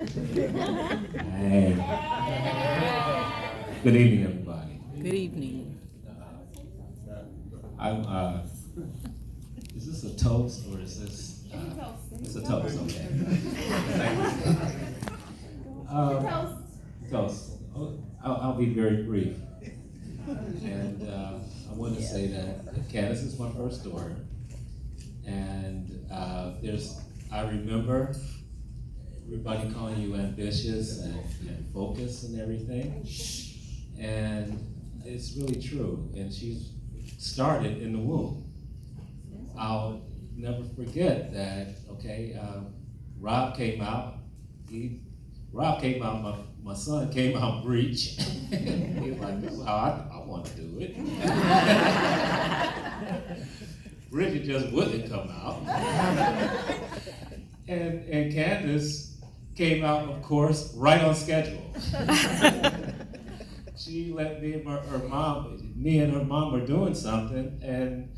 Hey. Good evening, everybody. Good evening. I'm, is this a toast or is this? It's a toast, okay. Toast. I'll be very brief. And I want to say that Candace is my first daughter. And I remember everybody calling you ambitious and focused and everything. And it's really true. And she's started in the womb. I'll never forget that, okay, Rob came out. My son came out breech. He was like, this is how I want to do it. Bridget just wouldn't come out. And Candace came out, of course, right on schedule. She let me and her mom were doing something, and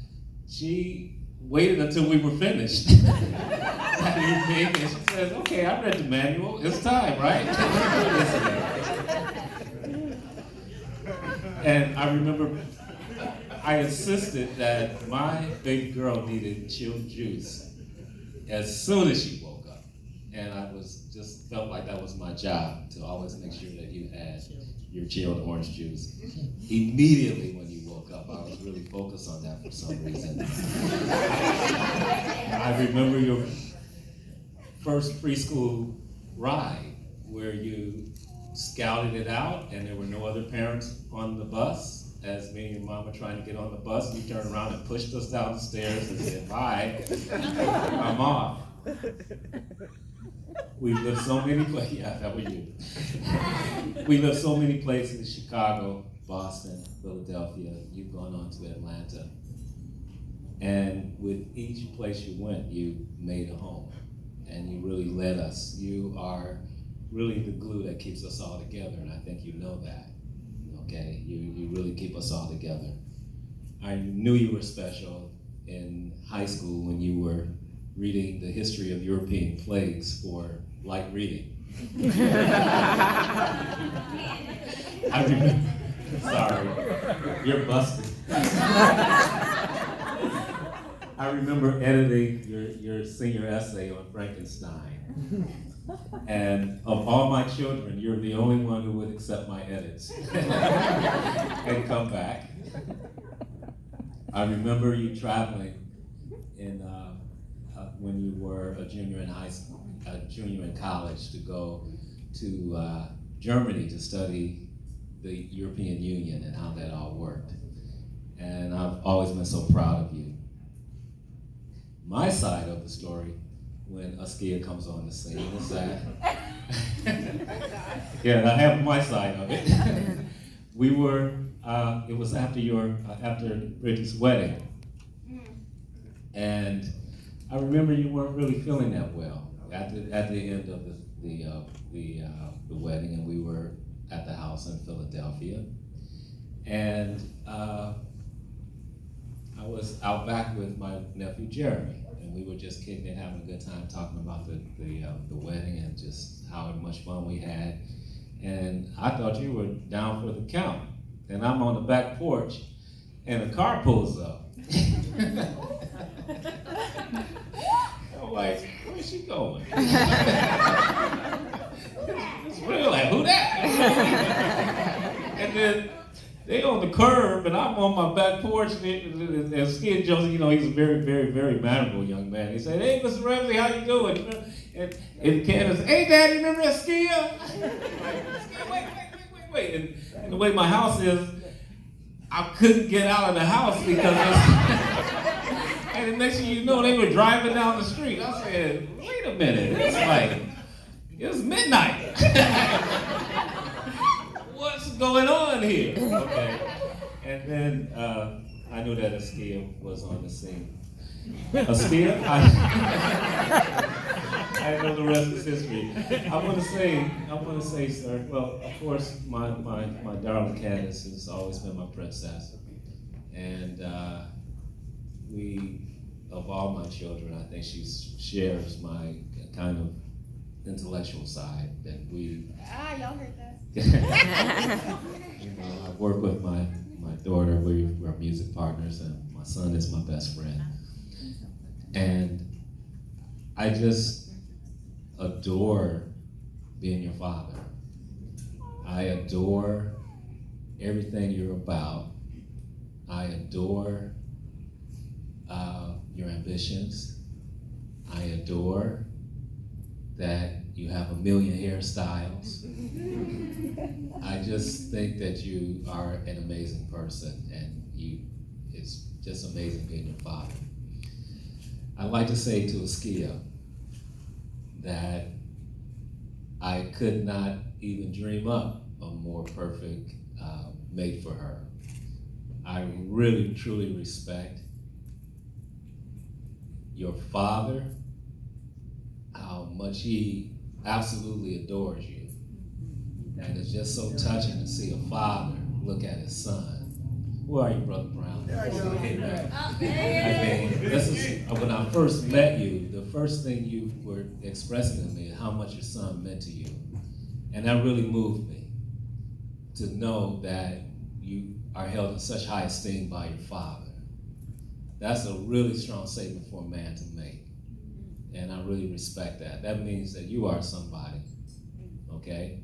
she waited until we were finished. That evening, and she says, okay, I read the manual, it's time, right? And I remember I insisted that my baby girl needed chilled juice as soon as she woke up. And I just felt like that was my job, to always make sure that you had your chilled orange juice. Immediately when you woke up, I was really focused on that for some reason. I remember your first preschool ride where you scouted it out and there were no other parents on the bus. As me and your mom were trying to get on the bus, you turned around and pushed us down the stairs and said, bye, I'm off. We lived so many places, yeah, that was you. We lived so many places, Chicago, Boston, Philadelphia, you've gone on to Atlanta. And with each place you went, you made a home. And you really led us. You are really the glue that keeps us all together, and I think you know that. Okay, you really keep us all together. I knew you were special in high school when you were reading the history of European plagues for light reading. I remember, sorry, you're busted. I remember editing your senior essay on Frankenstein. And of all my children, you're the only one who would accept my edits and come back. I remember you traveling when you were a junior in high school, a junior in college, to go to Germany to study the European Union and how that all worked. And I've always been so proud of you. My side of the story, when Askia comes on the scene, is that, yeah, I have my side of it. We were, it was after Bridget's wedding. And I remember you weren't really feeling that well at the end of the wedding, and we were at the house in Philadelphia. And I was out back with my nephew Jeremy, and we were just kicking it, having a good time, talking about the wedding and just how much fun we had. And I thought you were down for the count, and I'm on the back porch, and a car pulls up. I'm like, where's she going? It's real, like, who that? And then they on the curb, and I'm on my back porch, and Skid Jones, you know, he's a very, very, very mannerable young man. He said, hey, Mr. Ramsey, how you doing? And Candace, hey, Daddy, remember that Skid? Wait. And the way my house is, I couldn't get out of the house because and the next thing you know, they were driving down the street. I said, wait a minute, it's midnight. What's going on here? Okay. And then I knew that Askia was on the scene. Askia, I know the rest is history. I want to say, sir, well, of course, my darling Candace has always been my princess. And of all my children, I think she shares my kind of intellectual side that we. Y'all heard that. You know, I work with my daughter. We're music partners, and my son is my best friend. And I just adore being your father. I adore everything you're about. I adore your ambitions. I adore that you have a million hairstyles. I just think that you are an amazing person, and it's just amazing being your father. I'd like to say to Askia that I could not even dream up a more perfect mate for her. I really, truly respect your father, how much he absolutely adores you. And it's just so touching to see a father look at his son. Where are you, Brother Brown? Hey, man. I mean, this is, when I first met you, the first thing you were expressing to me is how much your son meant to you. And that really moved me to know that you are held in such high esteem by your father. That's a really strong statement for a man to make. And I really respect that. That means that you are somebody, okay?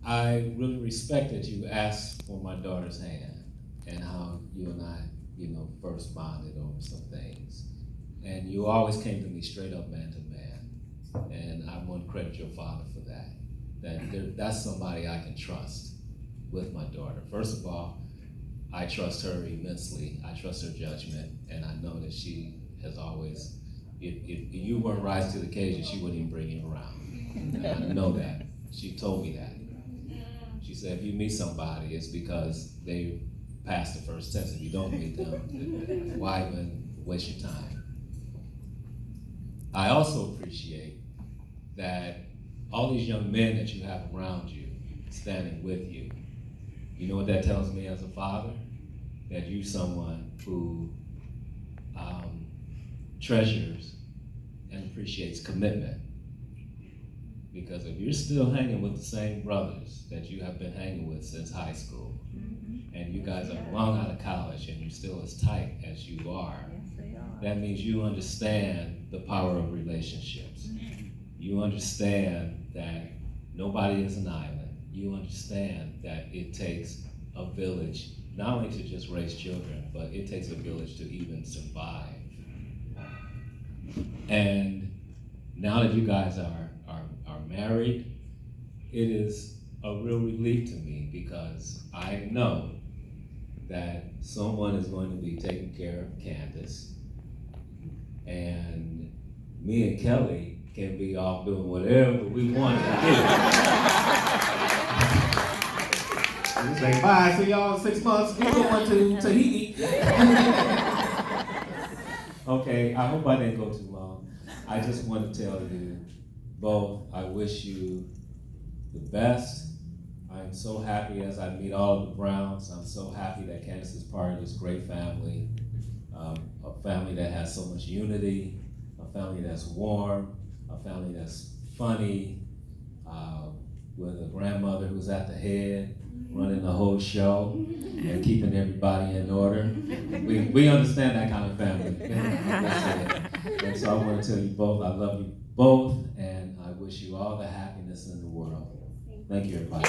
I really respect that you asked for my daughter's hand and how you and I, first bonded over some things. And you always came to me straight up man to man. And I want to credit your father for that. That's somebody I can trust with my daughter. First of all, I trust her immensely. I trust her judgment, and I know that she has always, if you weren't rising to the occasion, she wouldn't even bring you around. And I know that. She told me that. She said, if you meet somebody, it's because they passed the first test. If you don't meet them, why even waste your time? I also appreciate that all these young men that you have around you, standing with you, you know what that tells me as a father? That you're someone who treasures and appreciates commitment. Because if you're still hanging with the same brothers that you have been hanging with since high school, and you guys are long out of college and you're still as tight as you are, that means you understand the power of relationships. You understand that nobody is an island. You understand that it takes a village, not only to just raise children, but it takes a village to even survive. And now that you guys are married, it is a real relief to me because I know that someone is going to be taking care of Candace, and me and Kelly can be off doing whatever we want to do. We say, bye, see y'all in 6 months, we're going to Tahiti. Okay, I hope I didn't go too long. I just want to tell you both, I wish you the best. I'm so happy as I meet all of the Browns. I'm so happy that Candace is part of this great family, a family that has so much unity, a family that's warm, a family that's funny, with a grandmother who's at the head, running the whole show and keeping everybody in order. We understand that kind of family. And so I want to tell you both, I love you both, and I wish you all the happiness in the world. Thank you, everybody.